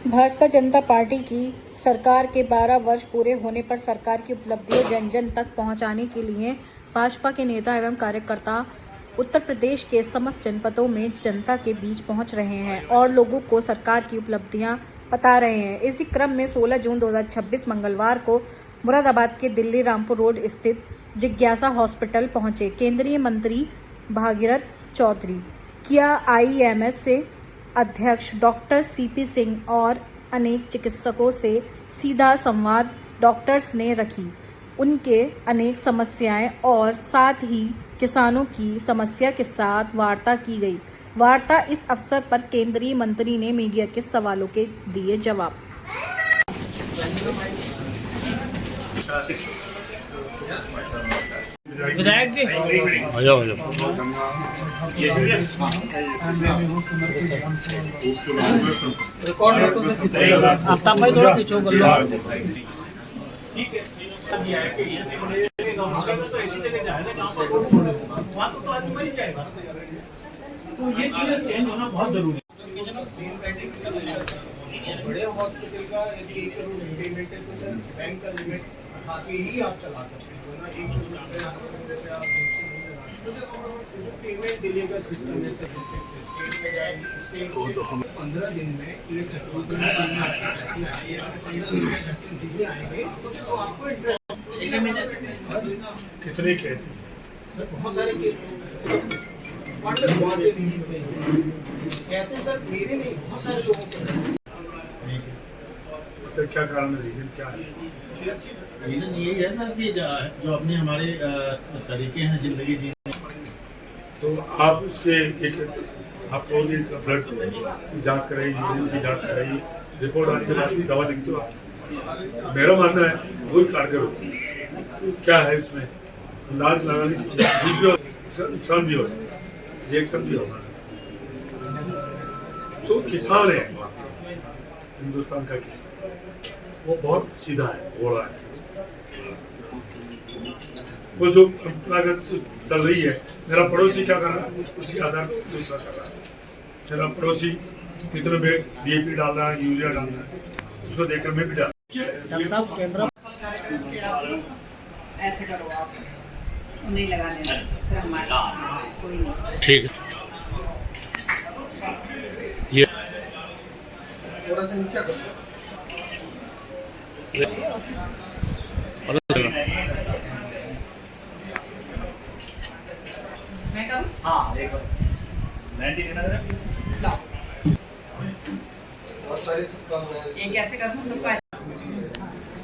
भाजपा जनता party की सरकार के 12 वर्ष पूरे होने पर सरकार की उपलब्धियों जन जन तक पहुंचाने के लिए भाजपा के नेता एवं कार्यकर्ता उत्तर प्रदेश के समस्त जनपदों में जनता के बीच पहुंच रहे हैं और लोगों को सरकार की उपलब्धियां बता रहे हैं। इसी क्रम में 16 जून 2026 मंगलवार को मुरादाबाद के दिल्ली रामपुर रोड स्थित जिज्ञासा हॉस्पिटल पहुंचे केंद्रीय मंत्री भागीरथ चौधरी, किया IEMS से अध्यक्ष डॉक्टर CP सिंह और अनेक चिकित्सकों से सीधा संवाद डॉक्टर्स ने रखी, उनके अनेक समस्याएं और साथ ही किसानों की समस्या के साथ वार्ता की गई। वार्ता इस अवसर पर केंद्रीय मंत्री ने मीडिया के सवालों के दिए जवाब। विधायक जी आफ्ताब भाई थोड़ा पीछे कर लो। ठीक है, दिया है कि ये तो ऐसी जगह जाएगा वहाँ तो आदमी मर जाएगा, तो ये चीजें चेंज होना बहुत जरूरी है। बड़े हॉस्पिटल का 1 करोड़ पेमेंट है तो सर बैंक का लिमिट उठा के ही आप चला सकते हो ना। 1 करोड़ पेमेंट डिले का सिस्टम है सर, स्टेट में जाएगी, स्टेट को 15 दिन में ये आएंगे तो आपको कितने केस सर बहुत सारे केस कैसे सर, मेरे नहीं बहुत सारे लोगों को। इसका क्या कारण है, रीजन क्या है? रीजन यही है सर कि जो अपने हमारे तरीके हैं जिंदगी जीने, तो आप उसके एक आप ब्लड की जांच कराइए, यूरिन की जांच कराइए, रिपोर्ट आने के बाद ही दवा लिख दो आप। मेरा मानना है वही कारगर होती है। तो क्या है उसमें अंदाज लगाने से ठीक भी हो, नुकसान भी हो सकता है, रिएक्शन भी हो सकता है। जो किसान है हिंदुस्तान का किसान, वो बहुत सीधा है, घोड़ा है। वो जो परंपरागत चल रही है, मेरा पड़ोसी क्या कर रहा है उसी आधार पर दूसरा कर रहा है। मेरा पड़ोसी कितने बेड DAP डाल रहा है, यूरिया डाल रहा है, उसको देखकर मैं भी डाल। ऐसे करो आप, नहीं लगा देना फिर हमारे कोई नहीं। ठीक है, ये थोड़ा सा नीचे करो। मैं करूँ? हाँ एक बार लाओ। ये कैसे करूँ सबका?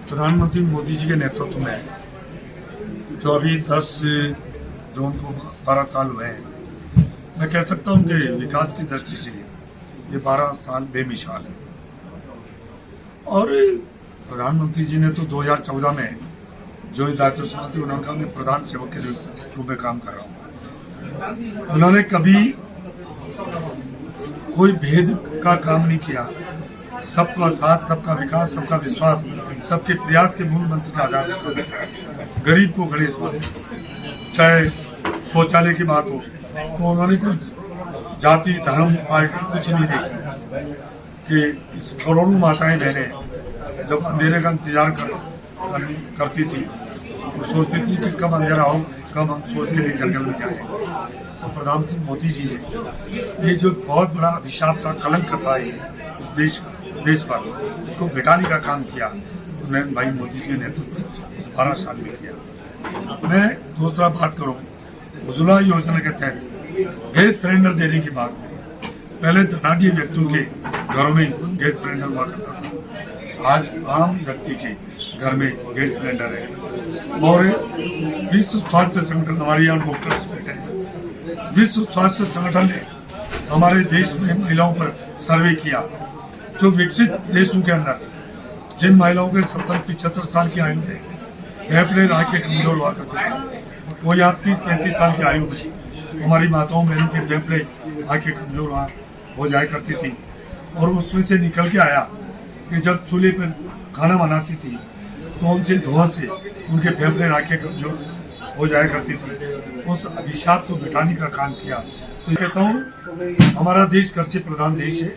प्रधानमंत्री मोदी जी के नेतृत्व में जो अभी 10 जून को 12 साल हुए हैं, मैं कह सकता हूँ कि विकास की दृष्टि से ये 12 साल बेमिसाल है। और प्रधानमंत्री जी ने तो 2014 में जो दायित्व संभालते उन्होंने कहा मैं प्रधान सेवक के रूप में काम कर रहा हूँ। उन्होंने कभी कोई भेद का काम नहीं किया। सबका साथ, सबका विकास, सबका विश्वास, सबके प्रयास के मूल मंत्र के आधार पर काम किया। गरीब को गणेश मान, चाहे शौचालय की बात हो तो उन्होंने कोई जाति, धर्म, पार्टी कुछ नहीं देखी कि इस करोड़ों माताएं बहनें जब अंधेरे का इंतजार करती थी और सोचती थी कि कब अंधेरा हो, कब हम सोच के लिए जंगल में जाएं, तो प्रधानमंत्री मोदी जी ने ये जो बहुत बड़ा अभिशाप था, कलंक था ये इस देश पर, उसको मिटाने का काम किया तो नरेंद्र भाई मोदी जी ने नेतृत्व इस 12 साल में किया। मैं दूसरा बात करूँ, उज्ज्वला योजना के तहत गैस सिलेंडर देने की बात करूँ। पहले धनाढ़ी व्यक्तियों के घरों में गैस सिलेंडर हुआ करता था, आज आम व्यक्ति के घर में गैस सिलेंडर है। और विश्व स्वास्थ्य संगठन, हमारे यहाँ डॉक्टर्स बैठे हैं, विश्व स्वास्थ्य संगठन ने हमारे देश में महिलाओं पर सर्वे किया। जो विकसित देशों के अंदर जिन महिलाओं के 70-75 साल की आयु में फेफड़े रह के कमजोर हुआ करते थे, वो यहाँ 30-35 साल की आयु में हमारी माताओं बहनों के फेफड़े आके कमजोर हो जाया करती थी। और उसमें से निकल के आया कि जब चूल्हे पर खाना बनाती थी तो उनसे धुआं से उनके फेफड़े आके कमजोर हो जाया करती थी। उस अभिशाप को मिटाने का काम किया तो कहता हूँ हमारा देश कृषि प्रधान देश है।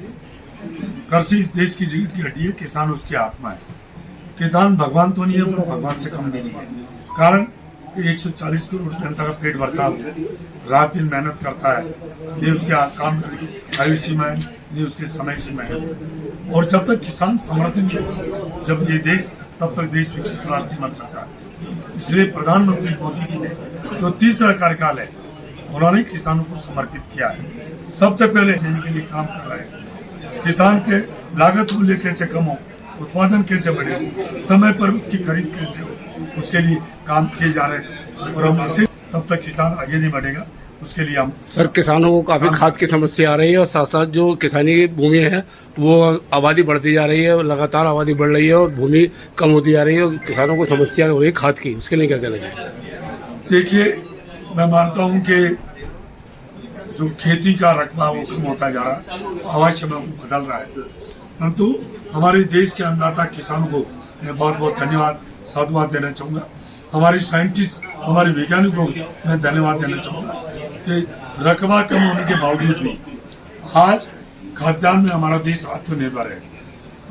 कृषि इस देश की रीढ़ की हड्डी है, किसान उसकी आत्मा है। किसान भगवान तो नहीं है पर भगवान से कम भी नहीं है। कारण कि 140 करोड़ जनता का पेट भरता है, रात दिन मेहनत करता है, नहीं उसके काम करने की आयु सीमा है, नहीं उसके समय सीमा है। और जब तक किसान समृद्ध नहीं होगा, जब ये देश, तब तक देश विकसित राष्ट्र नहीं बन सकता। इसलिए प्रधानमंत्री मोदी जी ने जो तीसरा कार्यकाल है, उन्होंने किसानों को समर्पित किया है। सबसे पहले देने के लिए काम कर रहे हैं। किसान के लागत मूल्य कैसे कम हो, उत्पादन कैसे बढ़े, समय पर उसकी खरीद कैसे हो, उसके लिए काम किए जा रहे हैं। और हम इसे तब तक किसान आगे नहीं बढ़ेगा, उसके लिए हम सर किसानों को काफ़ी खाद की समस्या आ रही है और साथ साथ जो किसानी की भूमि है वो आबादी बढ़ती जा रही है, लगातार आबादी बढ़ रही है और भूमि कम होती जा रही है और किसानों को समस्या हो रही है खाद की, उसके लिए क्या कहना चाहिए? देखिए, मैं मानता हूं कि जो खेती का रकबा वो कम होता जा रहा है, अवश्य में बदल रहा है, परंतु हमारे देश के अन्नदाता किसानों को मैं बहुत बहुत धन्यवाद साधुवाद देना चाहूँगा। हमारे साइंटिस्ट, हमारे वैज्ञानिकों को मैं धन्यवाद देना चाहूँगा कि रकबा कम होने के बावजूद भी आज खाद्यान्न में हमारा देश आत्मनिर्भर है।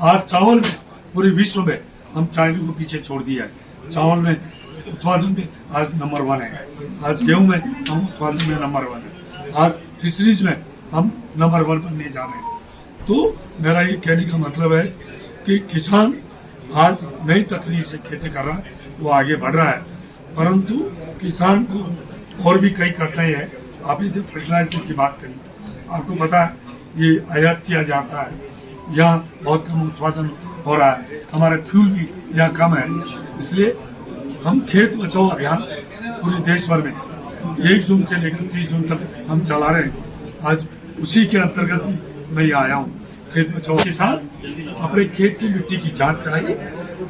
आज चावल में पूरे विश्व में हम चाइना को पीछे छोड़ दिया है। चावल में उत्पादन में आज नंबर 1 है, आज गेहूं में हम उत्पादन में नंबर 1 है, आज फिशरीज में हम नंबर 1 बनने जा रहे हैं। तो मेरा ये कहने का मतलब है कि किसान आज नई तकनीक से खेती कर रहा है, वो आगे बढ़ रहा है, परंतु किसान को और भी कई कठिनाई है। आपने जब फर्टिलाइजर की बात करी, आपको पता है ये आयात किया जाता है, यहाँ बहुत कम उत्पादन हो रहा है, हमारा फ्यूल भी यहाँ कम है। इसलिए हम खेत बचाओ अभियान पूरे देश भर में 1 जून से लेकर 30 जून तक हम चला रहे हैं। आज उसी के अंतर्गत ही मैं यहाँ आया हूँ। खेत बचाओ किसान अपने खेत की मिट्टी की जांच कराइए,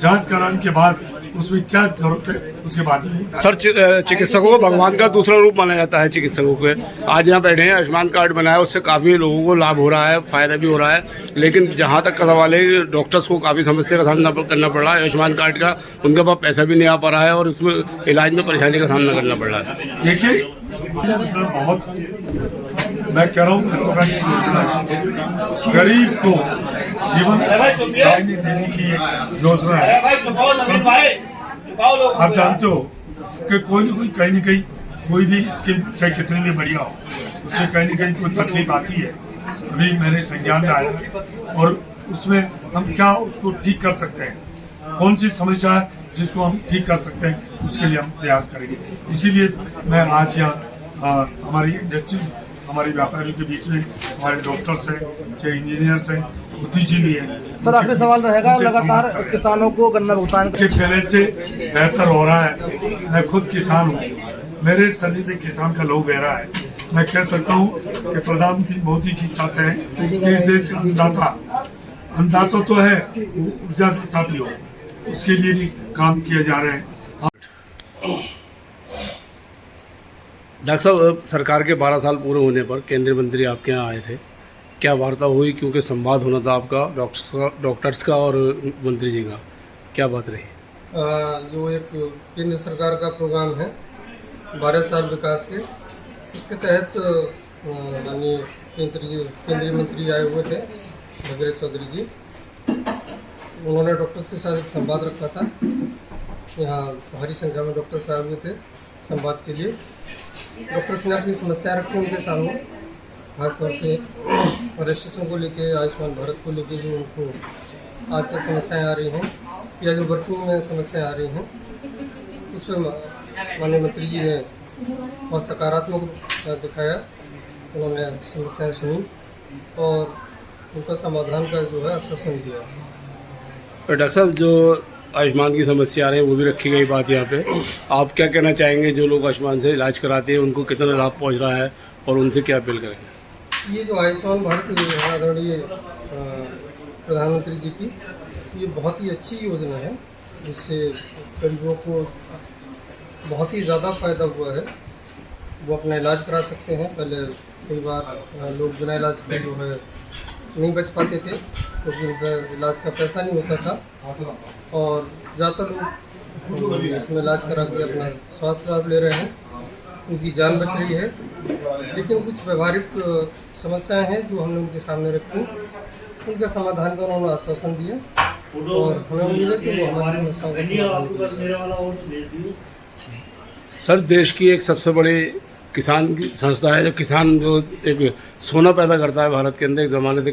जांच कराने के बाद उसमें क्या जरूरत है उसके बाद में सर चिकित्सकों को भगवान का दूसरा रूप माना जाता है। चिकित्सकों के आज यहाँ बैठे हैं, आयुष्मान कार्ड बनाया, उससे काफ़ी लोगों को लाभ हो रहा है, फायदा भी हो रहा है, लेकिन जहाँ तक का सवाल है डॉक्टर्स को काफ़ी समस्या का सामना करना पड़ रहा है। आयुष्मान कार्ड का उनके पास पैसा भी नहीं आ पा रहा है और उसमें इलाज में परेशानी का सामना करना पड़ रहा है। देखिए, बहुत मैं कह रहा हूँ गरीब को जीवन देने की योजना है। आप जानते हो कि कोई ना कोई कहीं ना कहीं कोई भी स्कीम चाहे कितनी भी बढ़िया हो, उसमें कहीं ना कहीं कोई तकलीफ आती है। अभी मेरे संज्ञान में आया है और उसमें हम क्या उसको ठीक कर सकते हैं, कौन सी समस्या है जिसको हम ठीक कर सकते हैं, उसके लिए हम प्रयास करेंगे। इसीलिए मैं आज यहाँ हमारी इंडस्ट्री, हमारे व्यापारियों के बीच में हमारे डॉक्टर्स हैं, चाहे इंजीनियर्स हैं, बुद्धिजीवी है। सर आखिरी सवाल रहेगा, लगातार किसानों को गन्ना भुगतान के पहले से बेहतर हो रहा है। मैं खुद किसान हूँ, मेरे शरीर में किसान का लहू बह रहा है। मैं कह सकता हूँ कि प्रधानमंत्री मोदी जी चाहते हैं कि इस देश का अन्नदाता तो है, ऊर्जा दाता भी हो, उसके लिए भी काम किए जा रहे हैं। डॉक्टर साहब, सरकार के 12 साल पूरे होने पर केंद्रीय मंत्री आपके यहाँ आए थे, क्या वार्ता हुई? क्योंकि संवाद होना था आपका डॉक्टर्स का और मंत्री जी का, क्या बात रही? जो एक केंद्र सरकार का प्रोग्राम है 12 साल विकास के, इसके तहत माननीय केंद्रीय मंत्री आए हुए थे भगीरथ चौधरी जी। उन्होंने डॉक्टर्स के साथ एक संवाद रखा था। यहाँ भारी संख्या में डॉक्टर साहब हुए थे संवाद के लिए। डॉक्टर्स ने अपनी समस्या रखी उनके सामने, खासतौर से रजिस्ट्रेशन को लेके, आयुष्मान भारत को लेके जो उनको आजकल समस्याएं आ रही हैं या जो वर्किंग में समस्याएं आ रही हैं, उस पर माननीय मंत्री जी ने बहुत सकारात्मक दिखाया। उन्होंने समस्याएं सुनी और उनका समाधान का जो है आश्वासन दिया। डॉक्टर साहब, जो आयुष्मान की समस्या आ रही है वो भी रखी गई बात यहाँ पे, आप क्या कहना चाहेंगे? जो लोग आयुष्मान से इलाज कराते हैं उनको कितना लाभ पहुँच रहा है और उनसे क्या अपील करेंगे? ये जो आयुष्मान भारत आदरणीय प्रधानमंत्री जी की ये बहुत ही अच्छी योजना है, जिससे गरीबों को बहुत ही ज़्यादा फ़ायदा हुआ है। वो अपना इलाज करा सकते हैं। पहले कई बार लोग बिना इलाज के जो है नहीं बच पाते थे, क्योंकि उनका इलाज का पैसा नहीं होता था, और ज़्यादातर लोग इसमें इलाज करा के अपना स्वास्थ्य लाभ ले रहे हैं, उनकी जान बच रही है। लेकिन कुछ व्यवहारिक समस्याएं हैं जो हमने उनके सामने रखी, उनका समाधान का उन्होंने आश्वासन दिया और हमें उम्मीद है कि वो हमारी समस्याओं का समाधान करेंगे। सर, देश की एक सबसे बड़ी किसान की संस्था है, जो किसान जो एक सोना पैदा करता है भारत के अंदर, एक ज़माने से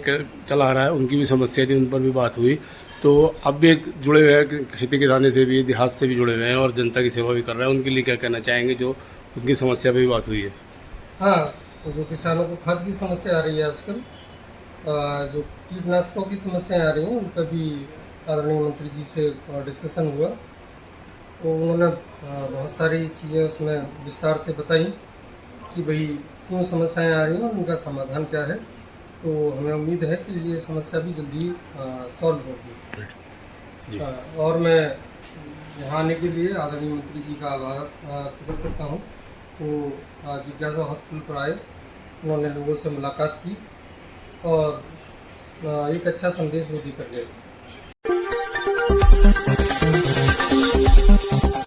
चला आ रहा है, उनकी भी समस्या थी, उन पर भी बात हुई। तो अब भी एक जुड़े हुए हैं, खेती किसानी से भी, देहात से भी जुड़े हुए हैं और जनता की सेवा भी कर रहे हैं। उनके लिए क्या कहना चाहेंगे, जो उनकी समस्या पर भी बात हुई है? हाँ, तो जो किसानों को खाद की समस्या आ रही है आजकल, जो कीटनाशकों की समस्याएं आ रही हैं, उन पर भी आदरणीय मंत्री जी से डिस्कशन हुआ। तो उन्होंने बहुत सारी चीज़ें उसमें विस्तार से बताई कि भाई क्यों समस्याएं आ रही हैं और उनका समाधान क्या है। तो हमें उम्मीद है कि ये समस्या भी जल्दी सॉल्व होगी। और मैं यहाँ आने के लिए आदरणीय मंत्री जी का आभार प्रकट करता हूँ। तो जिज्ञासा हॉस्पिटल पर आए, उन्होंने लोगों से मुलाकात की और एक अच्छा संदेश वो देकर गए।